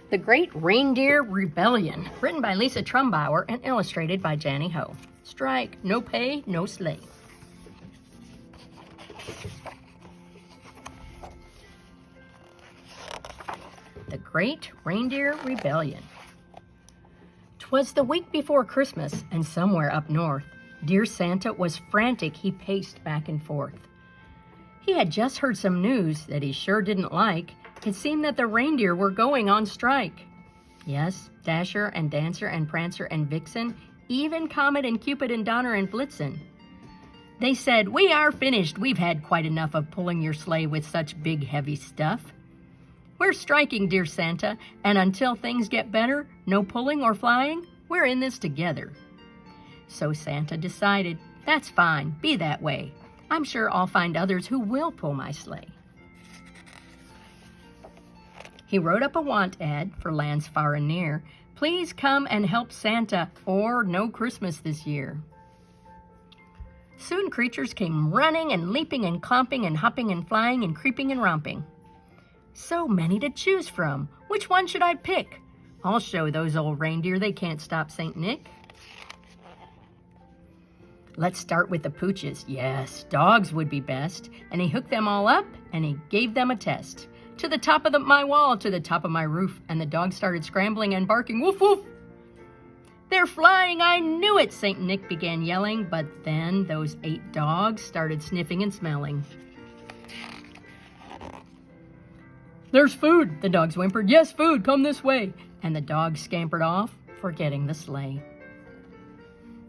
The Great Reindeer Rebellion, written by Lisa Trumbauer and illustrated by Janny Ho. Strike, no pay, no sleigh. The Great Reindeer Rebellion. 'Twas the week before Christmas, and somewhere up north, dear Santa was frantic. He paced back and forth. He had just heard some news that he sure didn't like. It seemed that the reindeer were going on strike. Yes, Dasher and Dancer and Prancer and Vixen, even Comet and Cupid and Donner and Blitzen. They said, "We are finished. We've had quite enough of pulling your sleigh with such big, heavy stuff. We're striking, dear Santa, and until things get better, no pulling or flying, we're in this together." So Santa decided, "That's fine, be that way. I'm sure I'll find others who will pull my sleigh." He wrote up a want ad for lands far and near. Please come and help Santa, or no Christmas this year. Soon creatures came running and leaping and clomping and hopping and flying and creeping and romping. So many to choose from. Which one should I pick? I'll show those old reindeer they can't stop St. Nick. Let's start with the pooches. Yes, dogs would be best. And he hooked them all up and he gave them a test. To the top of my wall, to the top of my roof, and the dogs started scrambling and barking, woof, woof. They're flying, I knew it, St. Nick began yelling, but then those 8 dogs started sniffing and smelling. There's food, the dogs whimpered. Yes, food, come this way. And the dogs scampered off, forgetting the sleigh.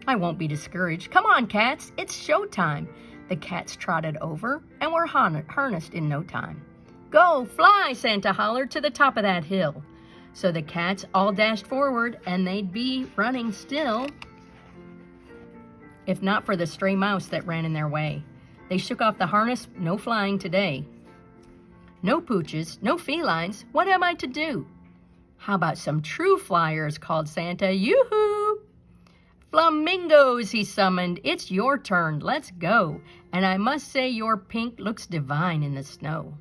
I won't be discouraged. Come on, cats, it's showtime. The cats trotted over and were harnessed in no time. Go, fly, Santa hollered, to the top of that hill. So the cats all dashed forward, and they'd be running still, if not for the stray mouse that ran in their way. They shook off the harness, no flying today. No pooches, no felines, what am I to do? How about some true flyers, called Santa, yoo-hoo! Flamingos, he summoned, it's your turn, let's go. And I must say your pink looks divine in the snow.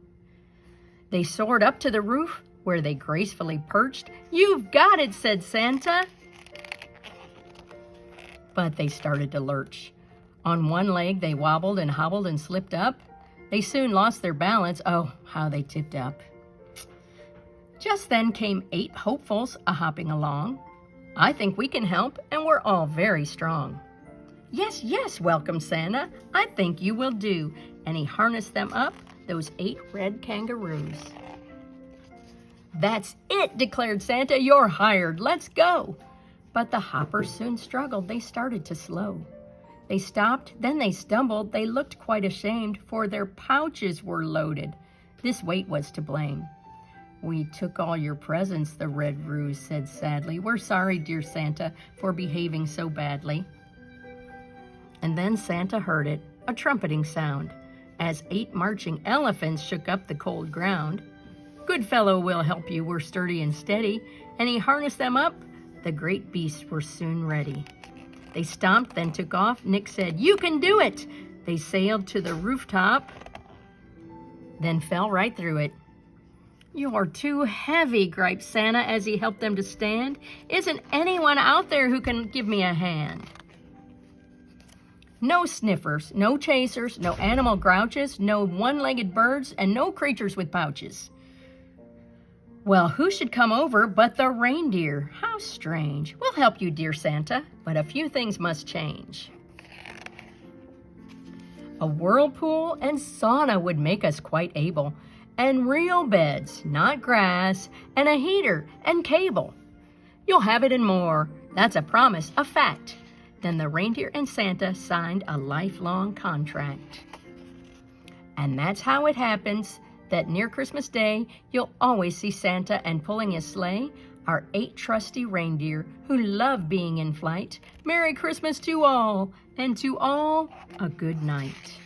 They soared up to the roof, where they gracefully perched. You've got it, said Santa. But they started to lurch. On one leg, they wobbled and hobbled and slipped up. They soon lost their balance. Oh, how they tipped up. Just then came 8 hopefuls a-hopping along. I think we can help, and we're all very strong. Yes, yes, welcome Santa. I think you will do. And he harnessed them up, those 8 red kangaroos. That's it, declared Santa. You're hired. Let's go. But the hoppers soon struggled. They started to slow. They stopped, then they stumbled. They looked quite ashamed, for their pouches were loaded. This weight was to blame. We took all your presents, the red ruse said sadly. We're sorry, dear Santa, for behaving so badly. And then Santa heard it, a trumpeting sound, as 8 marching elephants shook up the cold ground. Good fellow, we'll help you, we're sturdy and steady. And he harnessed them up. The great beasts were soon ready. They stomped, then took off. Nick said, you can do it. They sailed to the rooftop, then fell right through it. You're too heavy, griped Santa as he helped them to stand. Isn't anyone out there who can give me a hand? No sniffers, no chasers, no animal grouches, no one-legged birds, and no creatures with pouches. Well, who should come over but the reindeer? How strange. We'll help you, dear Santa, but a few things must change. A whirlpool and sauna would make us quite able, and real beds, not grass, and a heater and cable. You'll have it and more. That's a promise, a fact. Then the reindeer and Santa signed a lifelong contract. And that's how it happens that near Christmas Day, you'll always see Santa and pulling his sleigh, our 8 trusty reindeer who love being in flight. Merry Christmas to all, and to all a good night.